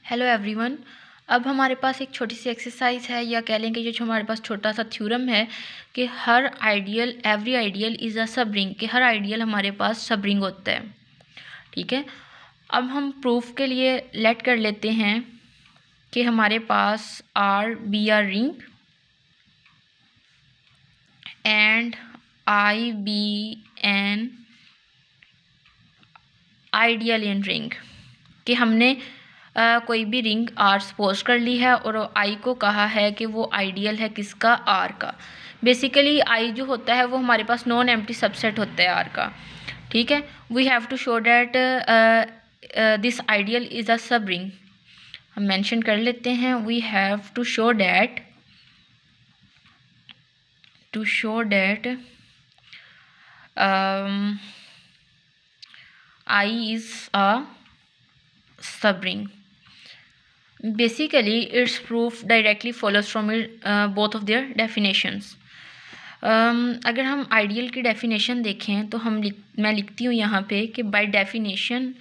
Hello everyone. अब हमारे पास एक छोटी सी एक्सरसाइज है, या कह लें कि जो हमारे पास छोटा सा थ्योरम है कि हर ideal every ideal is a subring, कि हर आइडियल हमारे पास सब रिंग होता है। ठीक है, अब हम प्रूफ के लिए लेट कर लेते हैं कि हमारे पास R be R ring and I be an ideal in ring, कि हमने कोई भी रिंग आर सपोज कर ली है और आई को कहा है कि वो आइडियल है किसका, आर का। बेसिकली आई जो होता है वो हमारे पास नॉन एम्प्टी सबसेट होता है आर का। ठीक है, we have to show that this ideal is a subring. हम मेंशन कर लेते हैं, we have to show that I is a subring. Basically, its proof directly follows from both of their definitions. अगर हम ideal की definition देखें तो मैं लिखती हूँ यहाँ पे कि बाय डेफिनेशन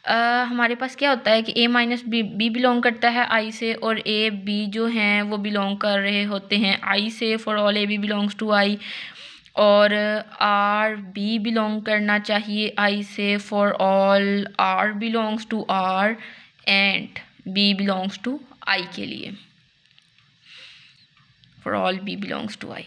हमारे पास क्या होता है कि a माइनस बी बिलोंग करता है आई से, और a b जो हैं वो बिलोंग कर रहे होते हैं I say for all a b belongs to I, और आर बी बिलोंग करना चाहिए I say for all R belongs to R and B belongs to I के लिए, for all B belongs to I.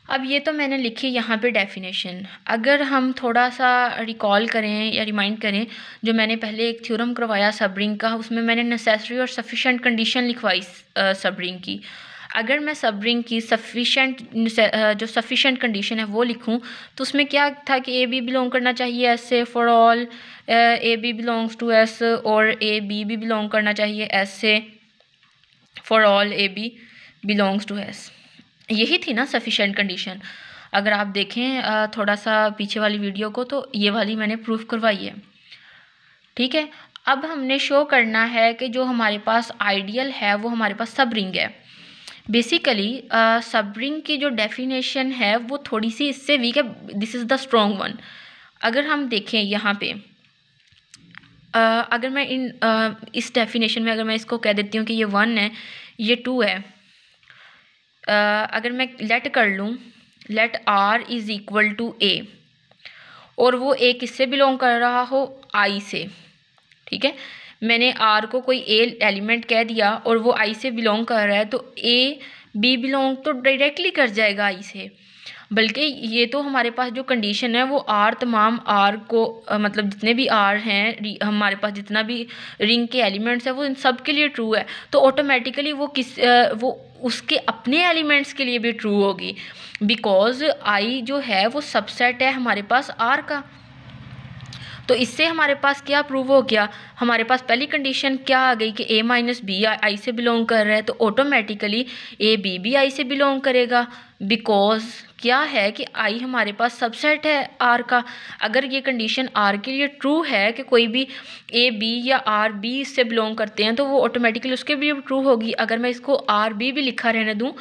अब ये तो मैंने लिखी यहाँ पे डेफिनेशन। अगर हम थोड़ा सा रिकॉल करें या रिमाइंड करें, जो मैंने पहले एक थ्योरम करवाया सब रिंग का, उसमें मैंने नेसेसरी और सफिशेंट कंडीशन लिखवाई सब रिंग की। अगर मैं सब रिंग की जो सफिशेंट कंडीशन है वो लिखूं तो उसमें क्या था कि ए बी बिलोंग करना चाहिए एस से for all A B belongs to S, और ए बी भी बिलोंग करना चाहिए एस से for all A B belongs to S. यही थी ना सफिशेंट कंडीशन। अगर आप देखें थोड़ा सा पीछे वाली वीडियो को, तो ये वाली मैंने प्रूफ करवाई है। ठीक है, अब हमने शो करना है कि जो हमारे पास आइडियल है वो हमारे पास सब रिंग है। बेसिकली सब रिंग की जो डेफिनेशन है वो थोड़ी सी इससे वीक है, this is the strong one. अगर हम देखें यहाँ पे अगर मैं इस डेफिनेशन में अगर मैं इसको कह देती हूँ कि ये 1 है, ये 2 है, अगर मैं लेट कर लूँ let R is equal to A, और वो ए किससे बिलोंग कर रहा हो, आई से। ठीक है, मैंने आर को कोई ए एलिमेंट कह दिया और वो आई से बिलोंग कर रहा है, तो ए बी बिलोंग तो डायरेक्टली कर जाएगा आई से। बल्कि ये तो हमारे पास जो कंडीशन है वो आर तमाम आर को मतलब जितने भी आर हैं हमारे पास, जितना भी रिंग के एलिमेंट्स है वो इन सब के लिए ट्रू है, तो ऑटोमेटिकली वो उसके अपने एलिमेंट्स के लिए भी ट्रू होगी, बिकॉज आई जो है वो सबसेट है हमारे पास आर का। तो इससे हमारे पास क्या प्रूव हो गया, हमारे पास पहली कंडीशन क्या आ गई कि a माइनस बी आई से बिलोंग कर रहा है, तो ऑटोमेटिकली a b भी आई से बिलोंग करेगा, बिकॉज क्या है कि आई हमारे पास सबसेट है आर का। अगर ये कंडीशन आर के लिए ट्रू है कि कोई भी a b या आर बी इससे बिलोंग करते हैं, तो वो ऑटोमेटिकली उसके भी ट्रू होगी। अगर मैं इसको आर बी भी लिखा रहने दूँ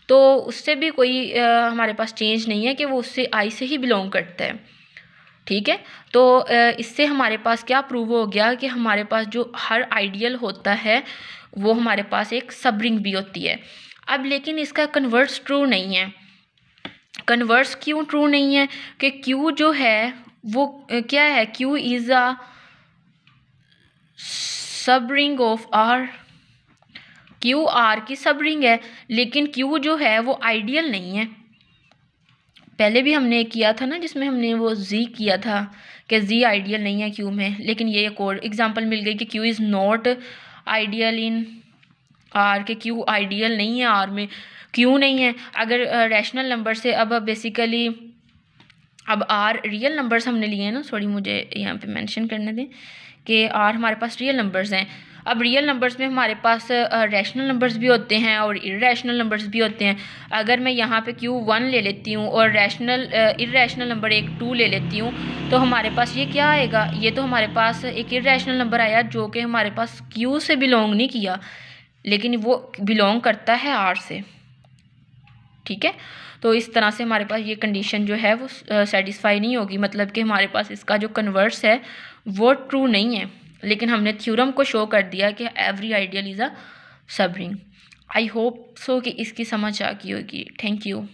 तो उससे भी कोई हमारे पास चेंज नहीं है कि वो उससे आई से ही बिलोंग करता है। ठीक है, तो इससे हमारे पास क्या प्रूव हो गया कि हमारे पास जो हर आइडियल होता है वो हमारे पास एक सब रिंग भी होती है। अब लेकिन इसका कन्वर्स ट्रू नहीं है। कन्वर्स क्यों ट्रू नहीं है कि Q जो है वो क्या है, Q इज़ अ सब ring of R। Q R की सब रिंग है, लेकिन Q जो है वो आइडियल नहीं है। पहले भी हमने किया था ना जिसमें हमने वो जी किया था कि जी आइडियल नहीं है क्यू में, लेकिन ये एक और एग्जांपल मिल गई कि Q is not ideal in are, के क्यू आइडियल नहीं है आर में, क्यों नहीं है। अगर रैशनल नंबर से अब बेसिकली अब आर रियल नंबर्स हमने लिए हैं ना, सॉरी मुझे यहाँ पे मेंशन करने दें कि आर हमारे पास रियल नंबर्स हैं। अब रियल नंबर्स में हमारे पास रैशनल नंबर्स भी होते हैं और इरेशनल नंबर्स भी होते हैं। अगर मैं यहाँ पे Q1 ले लेती हूँ और इरेशनल नंबर एक 2 ले लेती हूँ, तो हमारे पास ये क्या आएगा, ये तो हमारे पास एक इरेशनल नंबर आया जो कि हमारे पास Q से बिलोंग नहीं किया, लेकिन वो बिलोंग करता है R से। ठीक है, तो इस तरह से हमारे पास ये कंडीशन जो है वो सेटिस्फाई नहीं होगी, मतलब कि हमारे पास इसका जो कन्वर्स है वो ट्रू नहीं है। लेकिन हमने थ्योरम को शो कर दिया कि एवरी आइडियल इज़ अ सब रिंग। आई होप सो कि इसकी समझ आ गई होगी। Thank you.